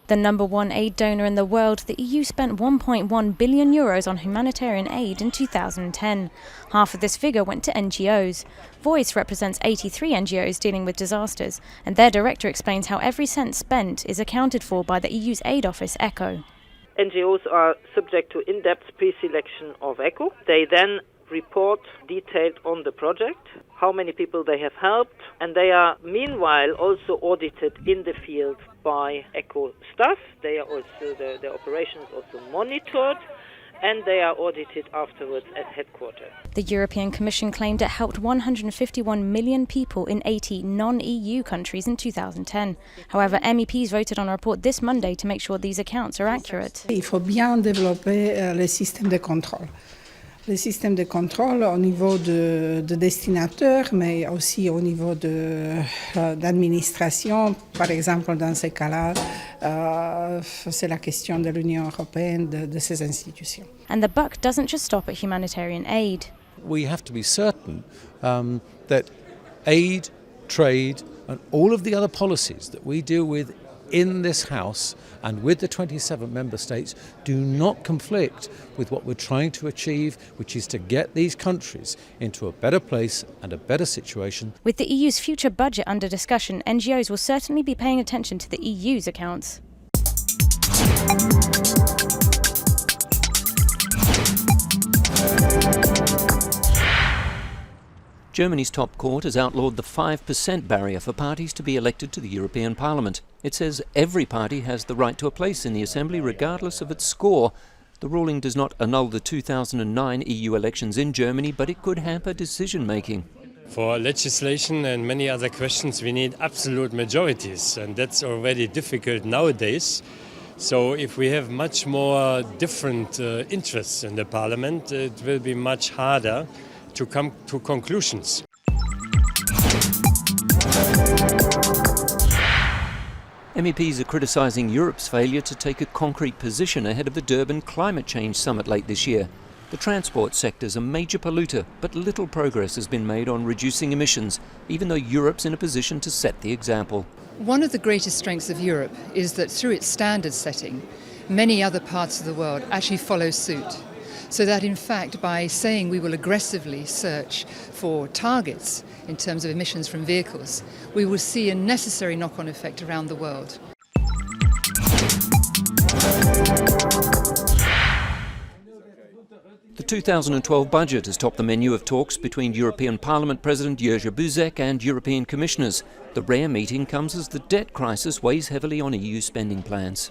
The number one aid donor in the world, the EU spent €1.1 billion on humanitarian aid in 2010. Half of this figure went to NGOs. Voice represents 83 NGOs dealing with disasters, and their director explains how every cent spent is accounted for by the EU's aid office, ECHO. NGOs are subject to in-depth pre-selection of ECHO. They then report detailed on the project, how many people they have helped, and they are meanwhile also audited in the field by ECHO staff. They are also, the operations also monitored, and they are audited afterwards at headquarters. The European Commission claimed it helped 151 million people in 80 non-EU countries in 2010. However, MEPs voted on a report this Monday to make sure these accounts are accurate. Il faut bien développer les systèmes de contrôle. Les systèmes de contrôle au niveau de destinataires, mais aussi au niveau d'administration. Par exemple, dans ces cas-là, c'est la question de l'Union européenne, de ces institutions. And the buck doesn't just stop at humanitarian aid. We have to be certain that aid, trade, and all of the other policies that we deal with in this House and with the 27 member states do not conflict with what we're trying to achieve, which is to get these countries into a better place and a better situation. With the EU's future budget under discussion, NGOs will certainly be paying attention to the EU's accounts. Germany's top court has outlawed the 5% barrier for parties to be elected to the European Parliament. It says every party has the right to a place in the Assembly regardless of its score. The ruling does not annul the 2009 EU elections in Germany, but it could hamper decision-making. For legislation and many other questions we need absolute majorities, and that's already difficult nowadays. So if we have much more different interests in the Parliament, it will be much harder to come to conclusions. MEPs are criticising Europe's failure to take a concrete position ahead of the Durban Climate Change Summit late this year. The transport sector is a major polluter, but little progress has been made on reducing emissions, even though Europe's in a position to set the example. One of the greatest strengths of Europe is that through its standard setting, many other parts of the world actually follow suit. So that in fact, by saying we will aggressively search for targets in terms of emissions from vehicles, we will see a necessary knock-on effect around the world. The 2012 budget has topped the menu of talks between European Parliament President Jerzy Buzek and European Commissioners. The rare meeting comes as the debt crisis weighs heavily on EU spending plans.